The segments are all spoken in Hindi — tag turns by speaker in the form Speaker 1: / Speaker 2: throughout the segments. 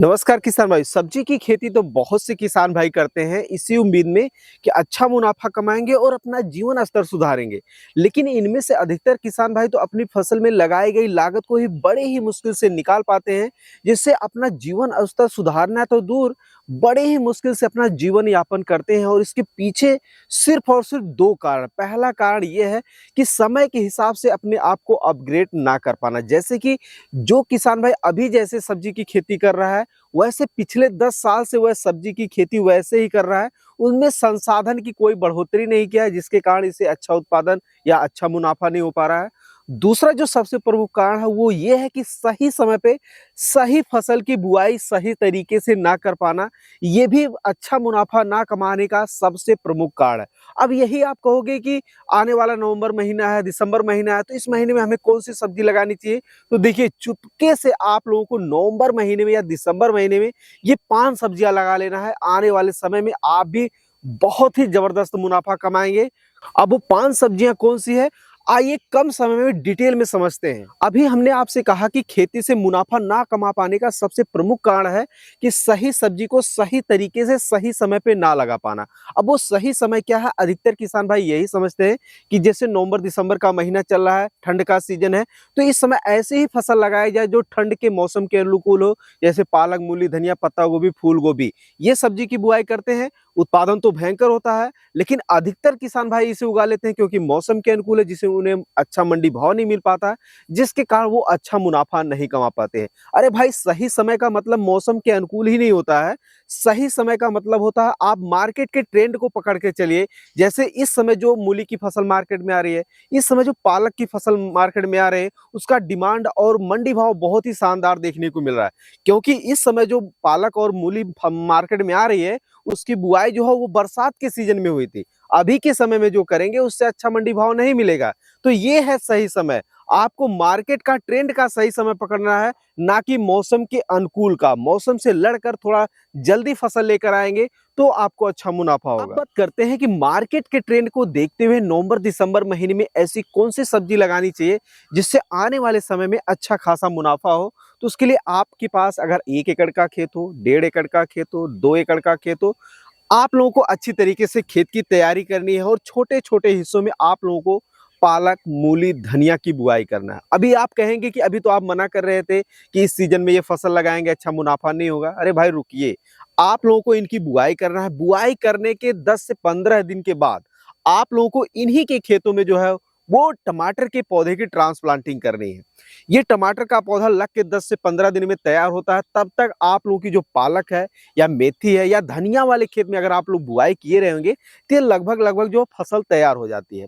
Speaker 1: नमस्कार किसान भाई। सब्जी की खेती तो बहुत से किसान भाई करते हैं इसी उम्मीद में कि अच्छा मुनाफा कमाएंगे और अपना जीवन स्तर सुधारेंगे। लेकिन इनमें से अधिकतर किसान भाई तो अपनी फसल में लगाई गई लागत को ही बड़े ही मुश्किल से निकाल पाते हैं, जिससे अपना जीवन स्तर सुधारना तो दूर, बड़े ही मुश्किल से अपना जीवन यापन करते हैं। और इसके पीछे सिर्फ और सिर्फ दो कारण। पहला कारण यह है कि समय के हिसाब से अपने आप को अपग्रेड ना कर पाना। जैसे कि जो किसान भाई अभी जैसे सब्जी की खेती कर रहा है, वैसे पिछले 10 साल से वह सब्जी की खेती वैसे ही कर रहा है। उनमें संसाधन की कोई बढ़ोतरी नहीं किया है, जिसके कारण इसे अच्छा उत्पादन या अच्छा मुनाफा नहीं हो पा रहा है। दूसरा जो सबसे प्रमुख कारण है वो ये है कि सही समय पे सही फसल की बुआई सही तरीके से ना कर पाना, ये भी अच्छा मुनाफा ना कमाने का सबसे प्रमुख कारण है। अब यही आप कहोगे कि आने वाला नवंबर महीना है, दिसंबर महीना है, तो इस महीने में हमें कौन सी सब्जी लगानी चाहिए? तो देखिए, चुपके से आप लोगों को नवंबर महीने में या दिसंबर महीने में ये 5 सब्जियां लगा लेना है। आने वाले समय में आप भी बहुत ही जबरदस्त मुनाफा कमाएंगे। अब वो 5 सब्जियां कौन सी है, आइए कम समय में डिटेल में समझते हैं। अभी हमने आपसे कहा कि खेती से मुनाफा ना कमा पाने का सबसे प्रमुख कारण है कि सही सब्जी को सही तरीके से सही समय पे ना लगा पाना। अब वो सही समय क्या है? अधिकतर किसान भाई यही समझते हैं कि जैसे नवंबर दिसंबर का महीना चल रहा है, ठंड का सीजन है, तो इस समय ऐसे ही फसल लगाई जाए जो ठंड के मौसम के अनुकूल हो। जैसे पालक, मूली, धनिया, पत्ता गोभी, फूल गोभी, ये सब्जी की बुआई करते हैं। उत्पादन तो भयंकर होता है, लेकिन अधिकतर किसान भाई इसे उगा लेते हैं क्योंकि मौसम के अनुकूल है, जिसे उन्हें अच्छा मंडी भाव नहीं मिल पाता है, जिसके कारण वो अच्छा मुनाफा नहीं कमा पाते हैं। अरे भाई, सही समय का मतलब मौसम के अनुकूल ही नहीं होता है। सही समय का मतलब होता है आप मार्केट के ट्रेंड को पकड़ के चलिए। जैसे इस समय जो मूली की फसल मार्केट में आ रही है, इस समय जो पालक की फसल मार्केट में आ रहे हैं, उसका डिमांड और मंडी भाव बहुत ही शानदार देखने को मिल रहा है। क्योंकि इस समय जो पालक और मूली मार्केट में आ रही है, उसकी बुआई जो है वो बरसात के सीजन में हुई थी। अभी के समय में जो करेंगे उससे अच्छा मंडी भाव नहीं मिलेगा। तो ये है सही समय। आपको मार्केट का ट्रेंड का सही समय पकड़ना है, ना कि मौसम के अनुकूल का। मौसम से लड़कर थोड़ा जल्दी फसल लेकर आएंगे तो आपको अच्छा मुनाफा होगा। अब बात करते हैं कि मार्केट के ट्रेंड को देखते हुए नवंबर दिसंबर महीने में ऐसी कौन सी सब्जी लगानी चाहिए जिससे आने वाले समय में अच्छा खासा मुनाफा हो। तो उसके लिए आपके पास अगर 1 एकड़ का खेत हो, 1.5 एकड़ का खेत हो, 2 एकड़ का खेत हो, आप लोगों को अच्छी तरीके से खेत की तैयारी करनी है और छोटे-छोटे हिस्सों में आप लोगों को पालक, मूली, धनिया की बुआई करना है। अभी आप कहेंगे कि अभी तो आप मना कर रहे थे कि इस सीजन में ये फसल लगाएँगे अच्छा मुनाफा नहीं होगा। अरे भाई रुकिए, आप लोगों को इनकी बुआई करना है। बुआई करने के 10 से 15 दिन के बाद आप लोगों को इन्हीं के खेतों में जो है वो टमाटर के पौधे की ट्रांसप्लांटिंग करनी है। ये टमाटर का पौधा लग के 10 से 15 दिन में तैयार होता है। तब तक आप लोगों की जो पालक है या मेथी है या धनिया वाले खेत में अगर आप लोग बुआई किए रहेंगे, तो ये लगभग जो फसल तैयार हो जाती है।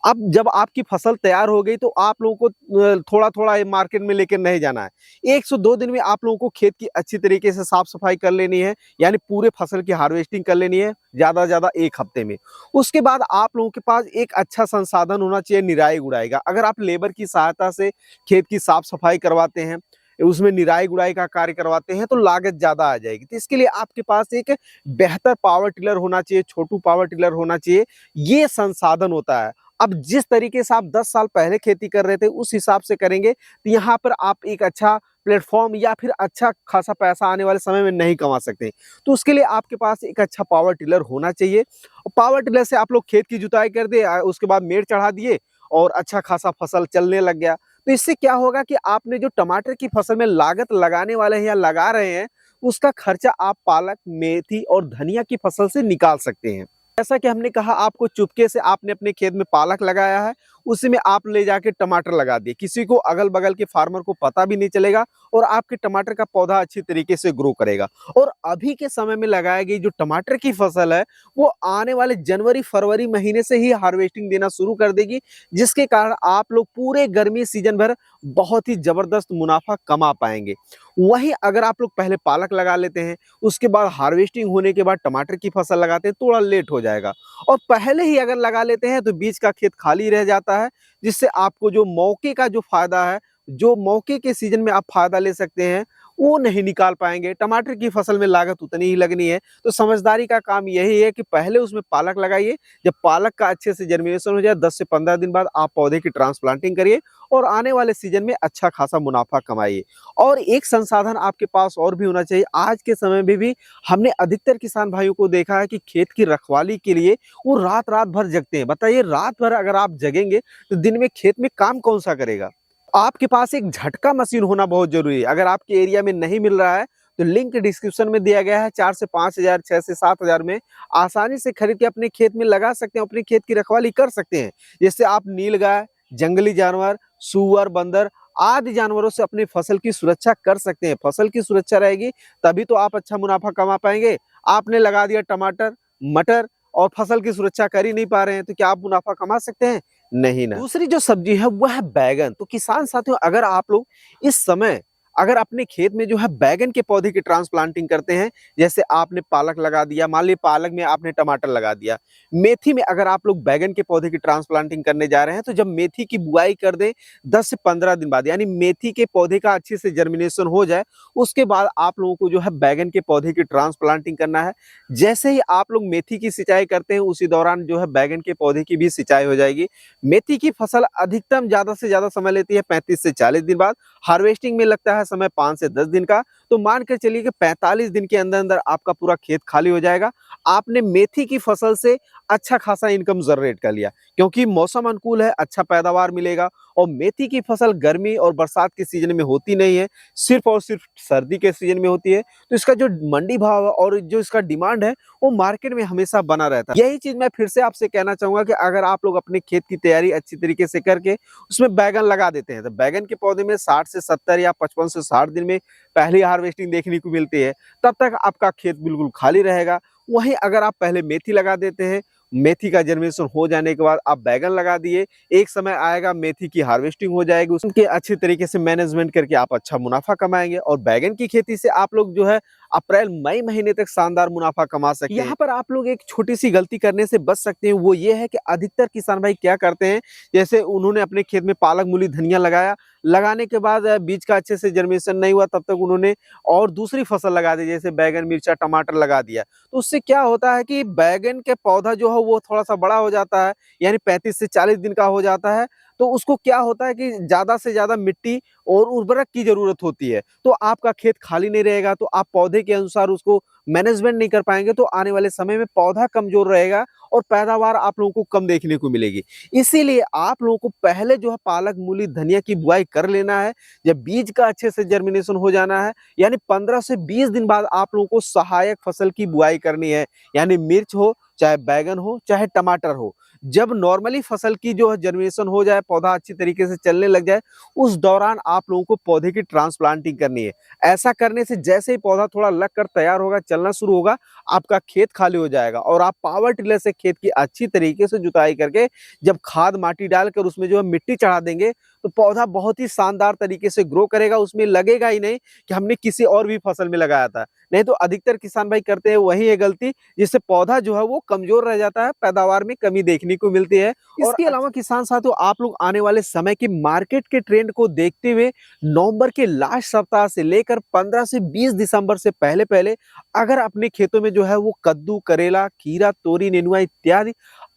Speaker 1: अब जब आपकी फसल तैयार हो गई तो आप लोगों को थोड़ा-थोड़ा ये मार्केट में लेके नहीं जाना है। 1 से 2 दिन में आप लोगों को खेत की अच्छी तरीके से साफ-सफाई कर लेनी है, यानी पूरे फसल की हार्वेस्टिंग कर लेनी है, ज़्यादा से ज़्यादा 1 हफ्ते में। उसके बाद आप लोगों के पास एक अच्छा संसाधन होना चाहिए निराई-गुड़ाई का। अगर आप लेबर की सहायता से खेत की साफ-सफाई करवाते हैं, उसमें निराई-गुड़ाई का कार्य करवाते हैं, तो लागत ज़्यादा आ जाएगी। तो इसके लिए आपके पास एक बेहतर पावर टिलर होना चाहिए, छोटू पावर टिलर होना चाहिए, ये संसाधन होता है। अब जिस तरीके से आप 10 साल पहले खेती कर रहे थे, उस हिसाब से करेंगे, तो यहाँ पर आप एक अच्छा प्लेटफ़ॉर्म या फिर अच्छा खासा पैसा आने वाले समय में नहीं कमा सकते। तो उसके लिए आपके पास एक अच्छा पावर टिलर होना चाहिए। और पावर टिलर से आप लोग खेत की जुताई कर दिए, उसके बाद मेड़ चढ़ा दिए और अच्छा खासा फसल चलने लग गया। तो इससे क्या होगा कि आपने जो टमाटर की फसल में लागत लगाने वाले हैं या लगा रहे हैं, उसका खर्चा आप पालक, मेथी और धनिया की फसल से निकाल सकते हैं। जैसा कि हमने कहा, आपको चुपके से आपने अपने खेत में पालक लगाया है, उसी में आप ले जाके टमाटर लगा दिए। किसी को अगल-बगल के फार्मर को पता भी नहीं चलेगा और आपके टमाटर का पौधा अच्छी तरीके से ग्रो करेगा। और अभी के समय में लगाई गई जो टमाटर की फसल है, वो आने वाले जनवरी-फरवरी महीने से ही हार्वेस्टिंग देना शुरू कर देगी, जिसके कारण आप लोग पूरे गर्मी सीजन भर बहुत ही जबरदस्त मुनाफा कमा पाएँगे। वहीं अगर आप लोग पहले पालक लगा लेते हैं, उसके बाद हार्वेस्टिंग होने के बाद टमाटर की फसल लगाते हैं, थोड़ा लेट हो जाएगा। और पहले ही अगर लगा लेते हैं तो बीच का खेत खाली रह जाता है, जिससे आपको जो मौके का जो फ़ायदा है, जो मौके के सीज़न में आप फ़ायदा ले सकते हैं, वो नहीं निकाल पाएँगे। टमाटर की फसल में लागत उतनी ही लगनी है, तो समझदारी का काम यही है कि पहले उसमें पालक लगाइए, जब पालक का अच्छे से जर्मिनेशन हो जाए 10 से 15 दिन बाद आप पौधे की ट्रांसप्लांटिंग करिए और आने वाले सीज़न में अच्छा खासा मुनाफ़ा कमाइए। और एक संसाधन आपके पास और भी होना चाहिए, आज के समय में भी हमने अधिकतर किसान भाइयों को देखा है कि खेत की रखवाली के लिए वो रात-रात भर जगते हैं। बताइए रात भर अगर आप जगेंगे, तो दिन में खेत में काम कौन-सा करेगा? आपके पास एक झटका मशीन होना बहुत ज़रूरी है। अगर आपके एरिया में नहीं मिल रहा है, तो लिंक डिस्क्रिप्शन में दिया गया है। 4 से 5,000, 6 से 7,000 में आसानी से खरीद के अपने खेत में लगा सकते हैं, अपने खेत की रखवाली कर सकते हैं। जैसे आप नीलगाय, जंगली जानवर, सूअर, बंदर आदि जानवरों से अपनी फसल की सुरक्षा कर सकते हैं। फसल की सुरक्षा रहेगी, तभी तो आप अच्छा मुनाफ़ा कमा पाएँगे। आपने लगा दिया टमाटर, मटर और फसल की सुरक्षा कर ही नहीं पा रहे हैं, तो क्या आप मुनाफ़ा कमा सकते हैं? नहीं ना। दूसरी जो सब्जी है वो है बैंगन। तो किसान साथियों, अगर आप लोग इस समय अगर अपने खेत में जो है बैंगन के पौधे की ट्रांसप्लांटिंग करते हैं, जैसे आपने पालक लगा दिया, मान लीजिए पालक में आपने टमाटर लगा दिया, मेथी में अगर आप लोग बैंगन के पौधे की ट्रांसप्लांटिंग करने जा रहे हैं, तो जब मेथी की बुआई कर दें 10 से 15 दिन बाद, यानी मेथी के पौधे का अच्छे से जर्मिनेशन हो जाए, उसके बाद आप लोगों को जो है बैंगन के पौधे की ट्रांसप्लांटिंग करना है। जैसे ही आप लोग मेथी की सिंचाई करते हैं, उसी दौरान जो है बैंगन के पौधे की भी सिंचाई हो जाएगी। मेथी की फसल अधिकतम ज़्यादा से ज़्यादा समय लेती है 35 से 40 दिन बाद, हार्वेस्टिंग में लगता है समय 5 से 10 दिन का, तो मान के चलिए कि 45 दिन के अंदर-अंदर आपका पूरा खेत खाली हो जाएगा। आपने मेथी की फसल से अच्छा खासा इनकम जनरेट कर लिया, क्योंकि मौसम अनुकूल है, अच्छा पैदावार मिलेगा और मेथी की फसल गर्मी और बरसात के सीज़न में होती नहीं है, सिर्फ़ और सिर्फ़ सर्दी के सीज़न में होती है। तो इसका जो मंडी भाव है और जो इसका डिमांड है, वो मार्केट में हमेशा बना रहता है। यही चीज़ मैं फिर से आपसे कहना चाहूँगा कि अगर आप लोग अपने खेत की तैयारी अच्छी तरीके से करके उसमें बैंगन लगा देते हैं, तो बैंगन के पौधे में 60 से 70 या 55 से 60 दिन में पहली हार्वेस्टिंग देखने को मिलती है, तब तक आपका खेत बिल्कुल खाली रहेगा। वहीं अगर आप पहले मेथी लगा देते हैं, मेथी का जर्मिनेशन हो जाने के बाद आप बैंगन लगा दिए, एक समय आएगा मेथी की हार्वेस्टिंग हो जाएगी, उसके अच्छे तरीके से मैनेजमेंट करके आप अच्छा मुनाफ़ा कमाएँगे और बैंगन की खेती से आप लोग जो है अप्रैल मई महीने तक शानदार मुनाफ़ा कमा सकते हैं। यहाँ पर आप लोग एक छोटी-सी गलती करने से बच सकते हैं, वो ये है कि अधिकतर किसान भाई क्या करते हैं, जैसे उन्होंने अपने खेत में पालक, मूली, धनिया लगाया, लगाने के बाद बीज का अच्छे से जर्मिनेशन नहीं हुआ, तब तक उन्होंने और दूसरी फसल लगा दी, जैसे बैंगन, मिर्चा, टमाटर लगा दिया। तो उससे क्या होता है कि बैंगन के पौधा जो है वो थोड़ा-सा बड़ा हो जाता है, यानी 35 से 40 दिन का हो जाता है, तो उसको क्या होता है कि ज़्यादा से ज़्यादा मिट्टी और उर्वरक की ज़रूरत होती है। तो आपका खेत खाली नहीं रहेगा, तो आप पौधे के अनुसार उसको मैनेजमेंट नहीं कर पाएँगे, तो आने वाले समय में पौधा कमज़ोर रहेगा और पैदावार आप लोगों को कम देखने को मिलेगी। इसीलिए आप लोगों को पहले जो है पालक, मूली, धनिया की बुआई कर लेना है। जब बीज का अच्छे से जर्मिनेशन हो जाना है, यानी 15 से 20 दिन बाद आप लोगों को सहायक फसल की बुआई करनी है, यानी मिर्च हो, चाहे बैंगन हो, चाहे टमाटर हो। जब नॉर्मली फसल की जो है जर्मिनेशन हो जाए, पौधा अच्छी तरीके से चलने लग जाए, उस दौरान आप लोगों को पौधे की ट्रांसप्लांटिंग करनी है। ऐसा करने से जैसे ही पौधा थोड़ा लग कर तैयार होगा, चलना शुरू होगा, आपका खेत खाली हो जाएगा और आप पावर टिलर से खेत की अच्छी तरीके से जुताई करके जब खाद माटी डालकर उसमें जो है मिट्टी चढ़ा देंगे, तो पौधा बहुत ही शानदार तरीके से ग्रो करेगा। उसमें लगेगा ही नहीं कि हमने किसी और भी फसल में लगाया था। नहीं तो अधिकतर किसान भाई करते हैं वही है गलती, जिससे पौधा जो है वो कमज़ोर रह जाता है, पैदावार में कमी देखने को मिलती है। और इसके अलावा किसान साथियों, आप लोग आने वाले समय की मार्केट के ट्रेंड को देखते हुए नवंबर के लास्ट सप्ताह से लेकर 15 से 20 दिसंबर से पहले-पहले अगर अपने खेतों में जो है वो कद्दू, करेला, खीरा, तोरी, नेनुआ इत्यादि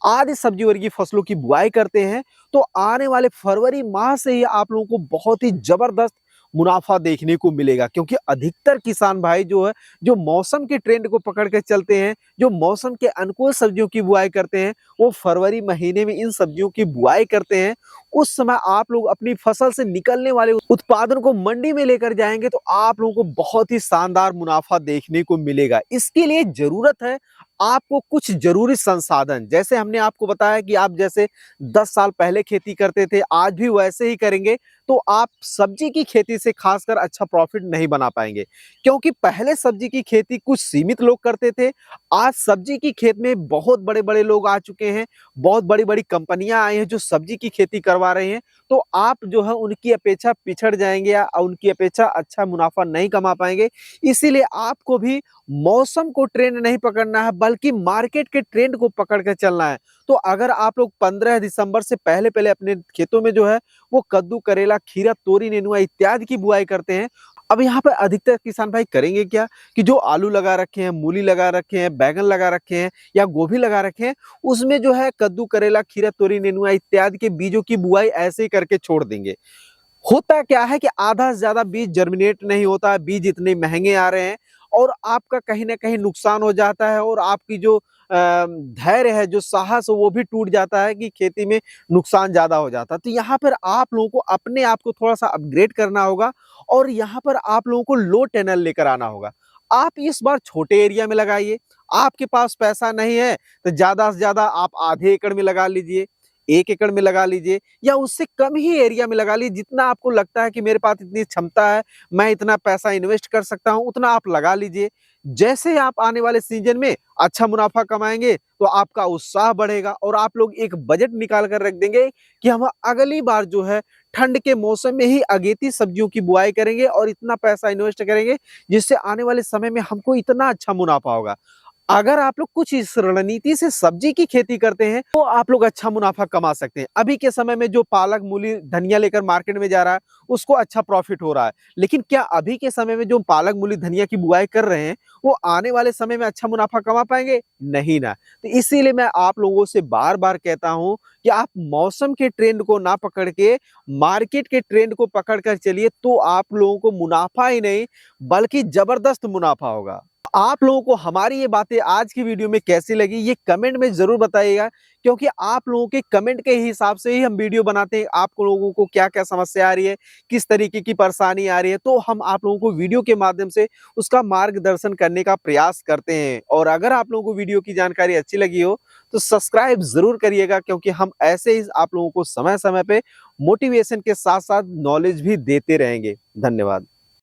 Speaker 1: आदि सब्जी वर्गीय फसलों की बुआई करते हैं, तो आने वाले फरवरी माह से ही आप लोगों को बहुत ही ज़बरदस्त मुनाफ़ा देखने को मिलेगा, क्योंकि अधिकतर किसान भाई जो है, जो मौसम के ट्रेंड को पकड़ के चलते हैं, जो मौसम के अनुकूल सब्जियों की बुआई करते हैं, वो फरवरी महीने में इन सब्जियों की बुआई करते हैं। उस समय आप लोग अपनी फसल से निकलने वाले उत्पादन को मंडी में लेकर जाएँगे, तो आप लोगों को बहुत ही शानदार मुनाफ़ा देखने को मिलेगा। इसके लिए ज़रूरत है आपको कुछ ज़रूरी संसाधन, जैसे हमने आपको बताया कि आप जैसे 10 साल पहले खेती करते थे, आज भी वैसे ही करेंगे, तो आप सब्जी की खेती से खासकर अच्छा प्रॉफिट नहीं बना पाएँगे। क्योंकि पहले सब्जी की खेती कुछ सीमित लोग करते थे, आज सब्जी की खेत में बहुत बड़े-बड़े लोग आ चुके हैं, बहुत बड़ी-बड़ी कंपनियाँ आई हैं जो सब्जी की खेती करवा रहे हैं, तो आप जो है उनकी अपेक्षा पिछड़ जाएँगे या उनकी अपेक्षा अच्छा मुनाफ़ा नहीं कमा पाएँगे। इसीलिए आपको भी मौसम को ट्रेंड नहीं पकड़ना है, बल्कि मार्केट के ट्रेंड को पकड़ के चलना है। तो अगर आप लोग 15 दिसंबर से पहले-पहले अपने खेतों में जो है वो कद्दू, करेला, खीरा, तोरी, नेनुआ इत्यादि की बुआई करते हैं, अब यहाँ पे अधिकतर किसान भाई करेंगे क्या कि जो आलू लगा रखे हैं, मूली लगा रखे हैं, बैंगन लगा रखे हैं या गोभी लगा रखे हैं, उसमें जो है कद्दू, करेला, खीरा, तोरी, नेनुआ इत्यादि के बीजों की बुआई ऐसे ही करके छोड़ देंगे। होता क्या है कि आधा से ज़्यादा बीज जर्मिनेट नहीं होता है, बीज इतने महँगे आ रहे हैं और आपका कहीं न कहीं नुकसान हो जाता है और आपकी जो धैर्य है, जो साहस है वो भी टूट जाता है कि खेती में नुकसान ज़्यादा हो जाता है। तो यहाँ पर आप लोगों को अपने आप को थोड़ा-सा अपग्रेड करना होगा और यहाँ पर आप लोगों को लो टनल लेकर आना होगा। आप इस बार छोटे एरिया में लगाइए, आपके पास पैसा नहीं है तो ज़्यादा से ज़्यादा आप आधे एकड़ में लगा लीजिए, 1 एकड़ में लगा लीजिए या उससे कम ही एरिया में लगा लीजिए। जितना आपको लगता है कि मेरे पास इतनी क्षमता है, मैं इतना पैसा इन्वेस्ट कर सकता हूँ, उतना आप लगा लीजिए। जैसे आप आने वाले सीज़न में अच्छा मुनाफ़ा कमाएँगे, तो आपका उत्साह बढ़ेगा और आप लोग एक बजट निकाल कर रख देंगे कि हम अगली बार जो है ठंड के मौसम में ही अगेती सब्जियों की बुआई करेंगे और इतना पैसा इन्वेस्ट करेंगे, जिससे आने वाले समय में हमको इतना अच्छा मुनाफ़ा होगा। अगर आप लोग कुछ इस रणनीति से सब्जी की खेती करते हैं, तो आप लोग अच्छा मुनाफ़ा कमा सकते हैं। अभी के समय में जो पालक, मूली, धनिया लेकर मार्केट में जा रहा है, उसको अच्छा प्रॉफ़िट हो रहा है। लेकिन क्या अभी के समय में जो पालक, मूली, धनिया की बुआई कर रहे हैं, वो आने वाले समय में अच्छा मुनाफ़ा कमा पाएँगे? नहीं ना। तो इसीलिए मैं आप लोगों से बार-बार कहता हूँ कि आप मौसम के ट्रेंड को ना पकड़ के, मार्केट के ट्रेंड को पकड़ कर चलिए, तो आप लोगों को मुनाफ़ा ही नहीं, बल्कि ज़बरदस्त मुनाफ़ा होगा। आप लोगों को हमारी ये बातें आज की वीडियो में कैसी लगी ये कमेंट में ज़रूर बताइएगा, क्योंकि आप लोगों के कमेंट के हिसाब से ही हम वीडियो बनाते हैं। आप लोगों को क्या-क्या समस्या आ रही है, किस तरीके की परेशानी आ रही है, तो हम आप लोगों को वीडियो के माध्यम से उसका मार्गदर्शन करने का प्रयास करते हैं। और अगर आप लोगों को वीडियो की जानकारी अच्छी लगी हो, तो सब्सक्राइब ज़रूर करिएगा, क्योंकि हम ऐसे ही आप लोगों को समय-समय पे मोटिवेशन के साथ-साथ नॉलेज भी देते रहेंगे। धन्यवाद।